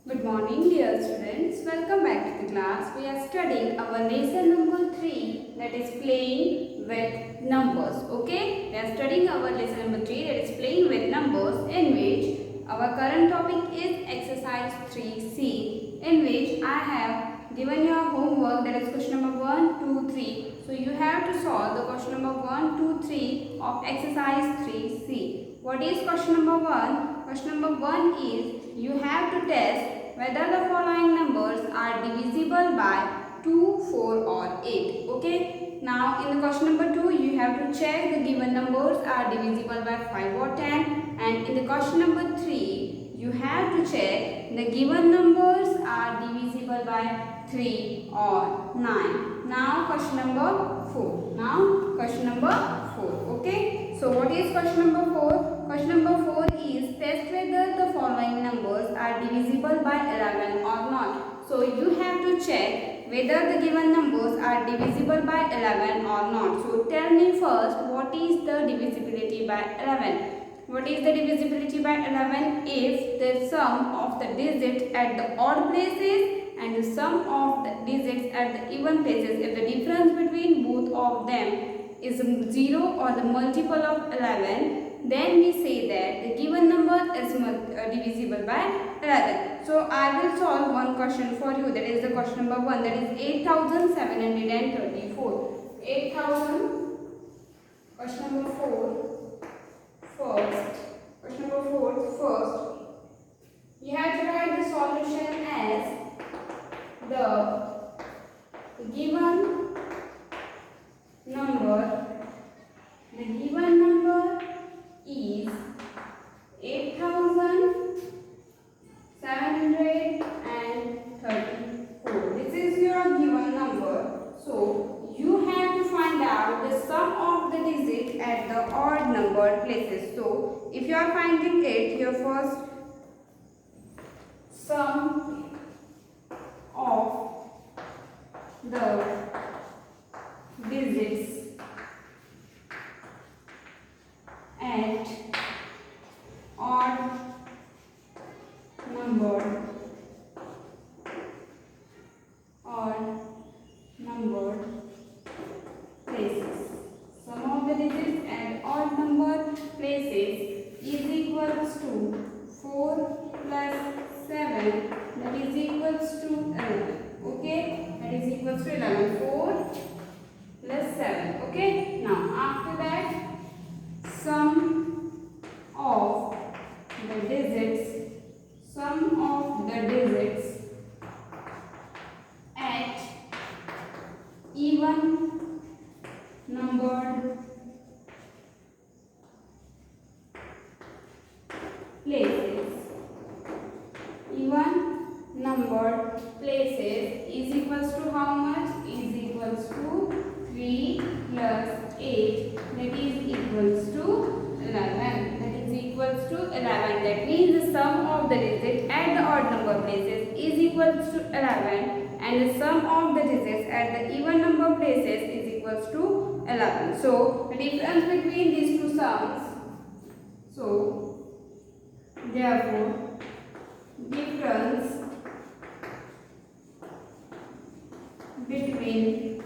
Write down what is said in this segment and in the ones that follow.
Good morning, dear students. Welcome back to the class. We are studying our lesson number 3, that is playing with numbers. Okay? We are studying our lesson number 3, that is playing with numbers, in which our current topic is exercise 3C, in which I have given you a homework, that is question number 1, 2, 3. So you have to solve the question number 1, 2, 3 of exercise 3C. What is question number 1? Question number 1 is you have to test whether the following numbers are divisible by 2, 4 or 8. Okay. Now in the question number 2 you have to check the given numbers are divisible by 5 or 10, and in the question number 3 you have to check the given numbers are divisible by 3 or 9. Now question number 4. Okay. So what is question number 4? Question number 4 is test whether the following numbers are divisible by 11 or not. So you have to check whether the given numbers are divisible by 11 or not. So tell me first, what is the divisibility by 11? What is the divisibility by 11? If the sum of the digits at the odd places and the sum of the digits at the even places, if the difference between both of them is 0 or the multiple of 11, then we say that the given number is divisible by 11. So I will solve one question for you, that is the question number 1, that is 8734. 8000, question number 4, first. Question number 4, first. You have to write the solution as the given number. The given number is 8734. This is your given number. So you have to find out the sum of the digits at the odd number places. So if you are finding it, your first sum of the digits at odd number places. Sum of the digits at odd number places is equals to 4 plus 7, that is equals to 11. Okay, that is equals to 11. 4 plus 7. Okay, now after that, sum of the digits at even numbered places. Is equals to how much? Is equals to 3 plus 8, that is equals to 11. That is equals to 11. That means the sum of the digits at the odd number places is equals to 11, and the sum of the digits at the even number places is equals to 11. So the difference between these two sums, so therefore difference between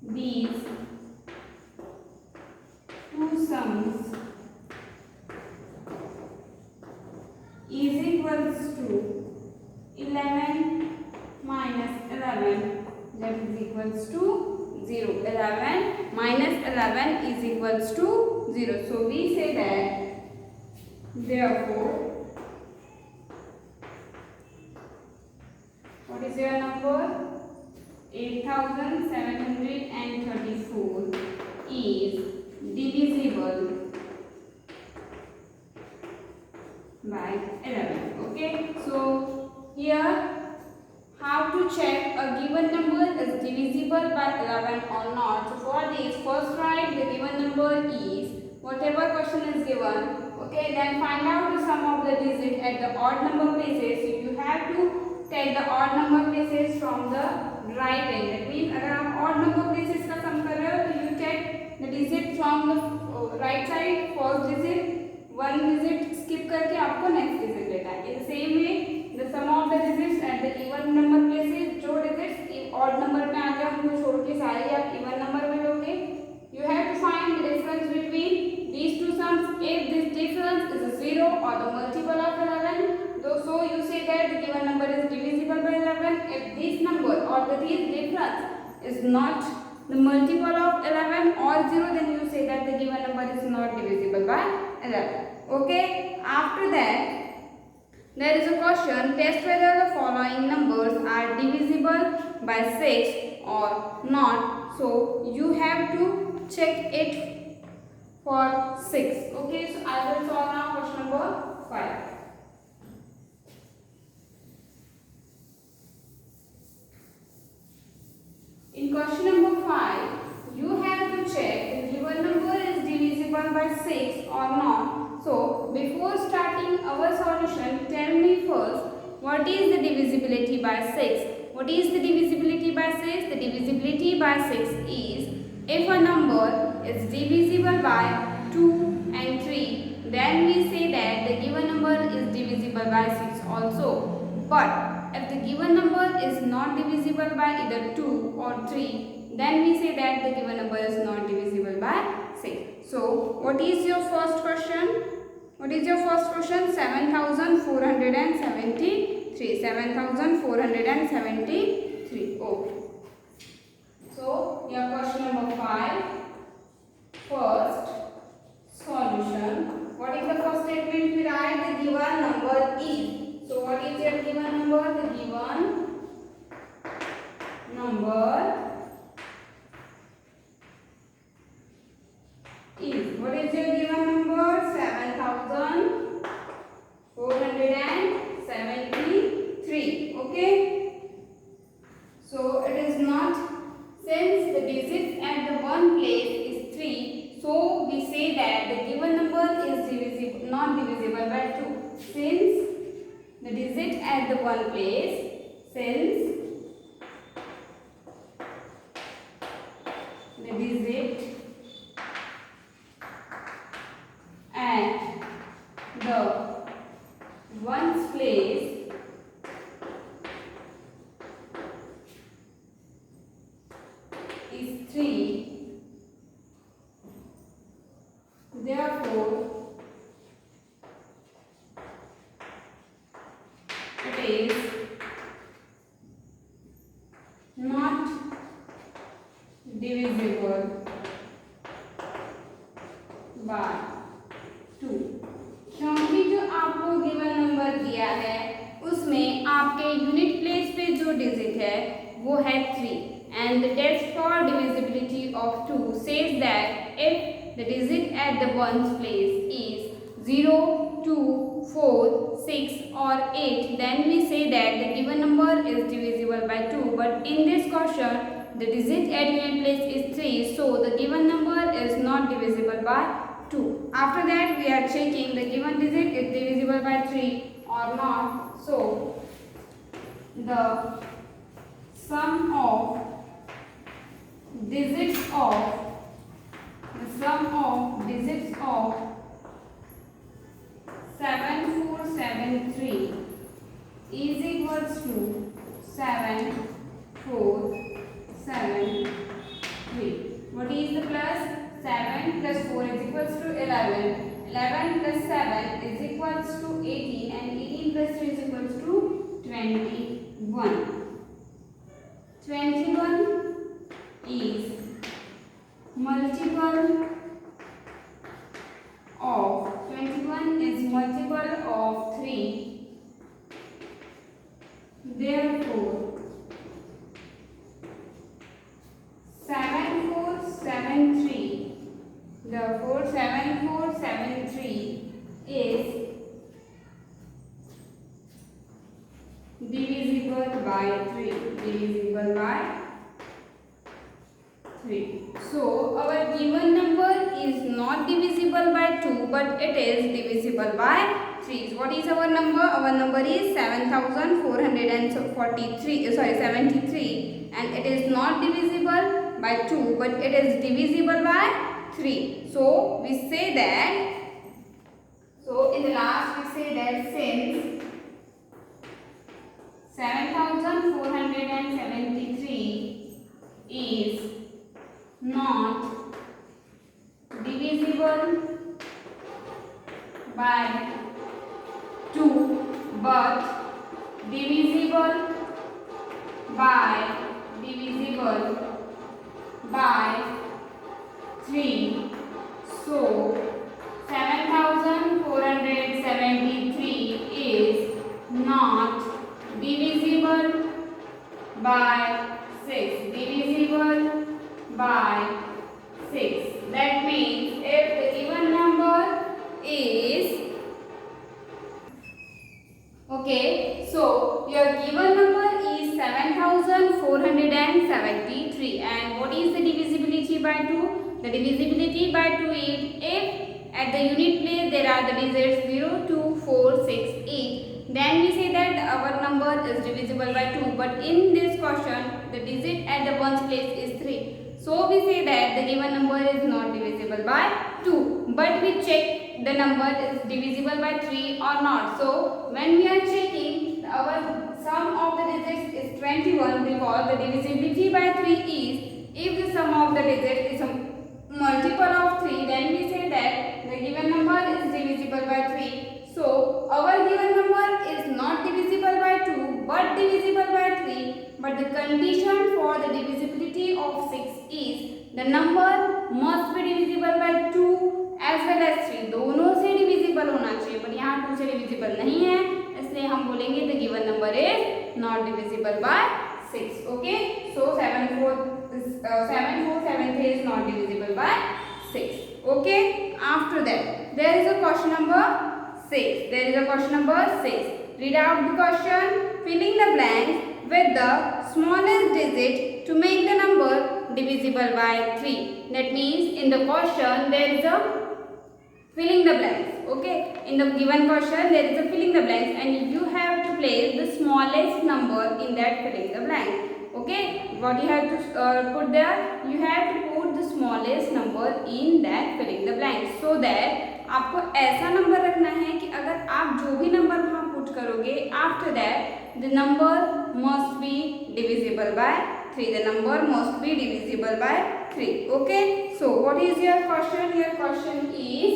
these two sums is equals to 11 minus 11, that is equals to 0. 11 minus 11 is equals to 0. So we say that therefore what is your number? 8734 is divisible by 11. Okay, so here how to check a given number is divisible by 11 or not. So for this, first write the given number is whatever question is given. Okay, then find out the sum of the digit at the odd number places. So you have to take the odd number places from the right end. That means अगर आप odd number places का sum कर रहे हो तो you take the digit from the right side, first digit, one digit skip skip करके आपको next digit लेना है। In same way the sum of the digits at the even number places, जो डिजिट्स ऑड नंबर में आ गया उनको छोड़ के सारे आप इवन नंबर में लोगे। You have to find the difference between these two sums if this difference is a 0 or the multiple of 11. So you say that the given number is divisible by 11 if this number or this difference is not the multiple of 11 or 0, then you say that the given number is not divisible by 11. Okay, after that there is a question, test whether the following numbers are divisible by 6 or not. So you have to check it for 6. Okay, so I will solve now question number 5. In question number 5, you have to check the given number is divisible by 6 or not. So before starting our solution, tell me first what is the divisibility by 6. What is the divisibility by 6? The divisibility by 6 is if a number is divisible by 2 and 3, then we say that the given number is divisible by 6 also. But if the given number is not divisible by either 2 or 3, then we say that the given number is not divisible by 6. So what is your first question? What is your first question? 7473. 7473. Okay. So your question number 5. First solution. What is the first statement? We write the given number is. So what is your given number? The given number is. What is your given number? 7473. Okay. So it is not, since the digits at the one place is 3, so we say that the given number is divisible, not divisible by 2. Since the digit at the one place, since the digit at the one's place is 3, therefore it is not divisible by 2. क्योंकि जो आपको given number दिया है उसमें आपके unit place पे जो digit है वो है 3 and the test for divisibility of 2 says that if the digit at the ones place is 0, 2, 4, 6 or 8, then we say that the given number is divisible by 2. But in this question the digit at unit place is 3, so the given number is not divisible by 2. After that we are checking the given digit is divisible by 3 or not. So the sum of digits of 7473 is equals to 7473. What is the plus? 7 plus 4 is equals to 11. 11 plus 7 is equals to 18 and 18 plus 3 is equals to 21. 21 is multiple of 3. Therefore 7473 is divisible by 3. So our given number is not divisible by 2 but it is divisible by 3. So what is our number? Our number is 73 and it is not divisible by 2 but it is divisible by 3. So we say that So in the last we say that since 7473 is not divisible by 2 but divisible by 3. So 7473 is not divisible by 6. Divisible by 6. That means if the given number is okay, so your given number is 7473 and what is the divisibility by 2? The divisibility by 2 is if at the unit place there are the digits 0, 2, 4, 6, 8. Then we say that our number is divisible by 2. But in this question, the digit at the ones place is 3. So we say that the given number is not divisible by 2. But we check the number is divisible by 3 or not. So when we are checking, our sum of the digits is 21 because the divisibility by 3 is if the sum of the digits is a multiple of 3, then we say that the given number is divisible by 3. So our given number is not divisible by 2 but divisible by 3. But the condition for the divisibility of 6 is the number must be divisible by 2 as well as 3. दोनों से divisible होना चाहिए, पर यहाँ 2 से divisible नहीं है, इसलिए हम बोलेंगे the given number is not divisible by 6. Okay, so 7473 is not divisible by 6. Okay, after that there is a question number 6. There is a question number 6. Read out the question, filling the blanks with the smallest digit to make the number divisible by 3. That means in the question there is a filling the blanks. Okay, in the given question there is a filling the blanks and you have to place the smallest number in that filling the blank. Okay, what you have to put there? You have to put the smallest number in that filling the blank so that आपको ऐसा number रखना है कि अगर आप जो भी number वहाँ पुट करोगे after that the number must be divisible by 3. The number must be divisible by 3. Okay, so what is your question? Your question is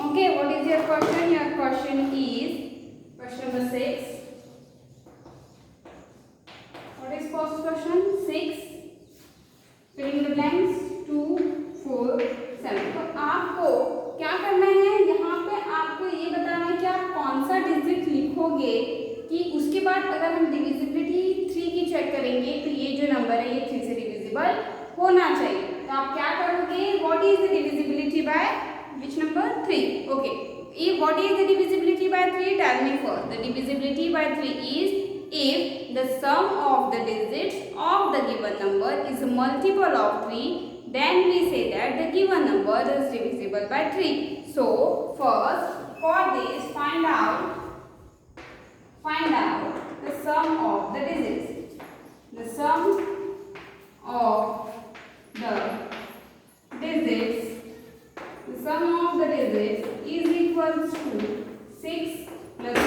okay, what is your question? Your question is question number 6. What is first question? 6. Filling the blanks 2, 4, 7. तो आपको क्या करना है, यहाँ पे आपको ये बताना है कि आप कौन सा डिजिट लिखोगे कि उसके बाद अगर हम डिविजिबिलिटी 3 की चेक करेंगे तो ये जो नंबर है ये 3 से डिविजिबल होना चाहिए. तो आप क्या करोगे, what is the divisibility bye which number? 3. Okay, if what is the divisibility by 3? Tell me first. The divisibility by 3 is if the sum of the digits of the given number is a multiple of 3, then we say that the given number is divisible by 3. So first for this find out the sum of the digits. The sum of the digits is equal to 6 plus 2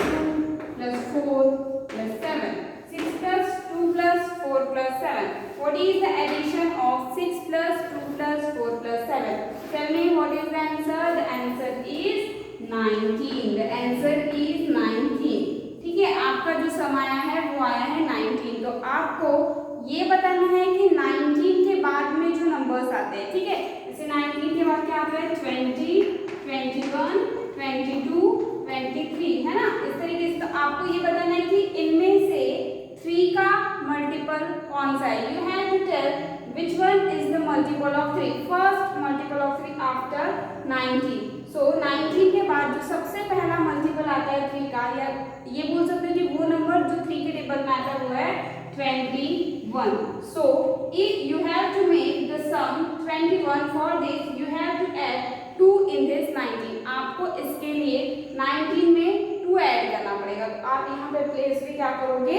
plus 4 plus 7. 6 plus 2 plus 4 plus 7. What is the addition of 6 plus 2 plus 4 plus 7? Tell me what is the answer? The answer is 19. The answer is 19. ठीक है, आपका जो सम आया है वो आया है 19. तो आपको ये बताना है कि 19 के बाद में जो नंबर्स आते हैं, ठीक है, जैसे 19 के बाद क्या आता है 20, 21, 22, 23 है ना, इस तरीके से. तो आपको ये बताना है कि इनमें से 3 का मल्टीपल कौन सा है. You have to tell which one is the multiple of 3. First multiple of 3 after 19. So 19 के बाद जो सबसे पहला मल्टीपल आता है 3 का, या ये बोल सकते हैं कि वो नंबर जो 3 के टेबल में आता है वो है 21. So if you have to make the sum 21, for this you have to add 2 in this 19. आपको इसके लिए 19 में 2 ऐड करना पड़ेगा. तो आप यहाँ पे प्लेस पे क्या करोगे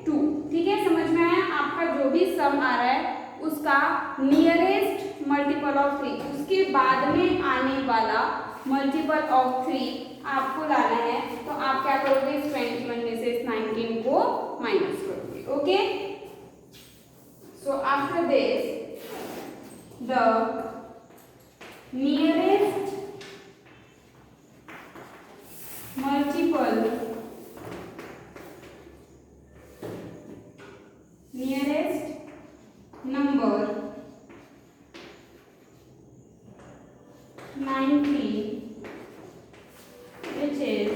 2। ठीक है, समझ में आया? आपका जो भी सम आ रहा है उसका नियरेस्ट मल्टीपल ऑफ 3, उसके बाद में आने वाला मल्टीपल ऑफ 3 आपको लाना है। तो आप क्या करोगे, इस 21 में से इस 19 को माइनस करोगे। Okay, so after this the nearest multiple number 90, which is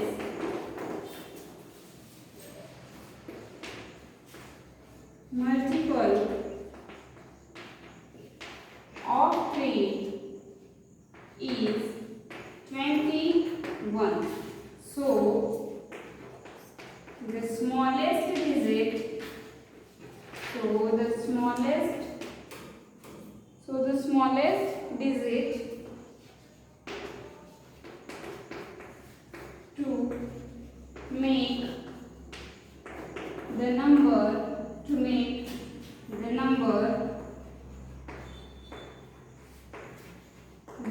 multiple of 3 is 21. So the smallest digit, the smallest digit to make the number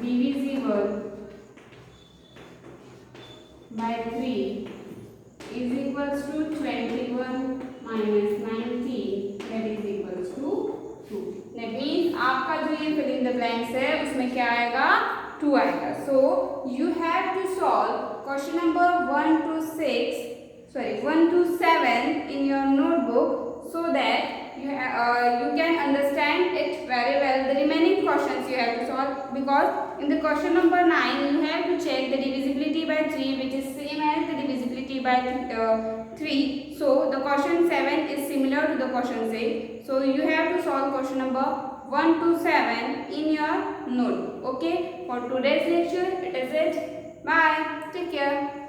divisible by 3 is equals to 21 minus 19, that is equals to 2. That means आपका जो ये fill in the blanks है उसमें क्या आएगा, 2 आएगा. So you have to solve question number 1 to 7 in your notebook so that you can understand it very well. The remaining questions you have to solve, because in the question number 9 you have to check the divisibility by 3, which is same as the divisibility by 3. So the question 7 is similar to the question 6. So you have to solve question number 1 to 7 in your notebook. Okay, for today's lecture it is it. Bye, take care.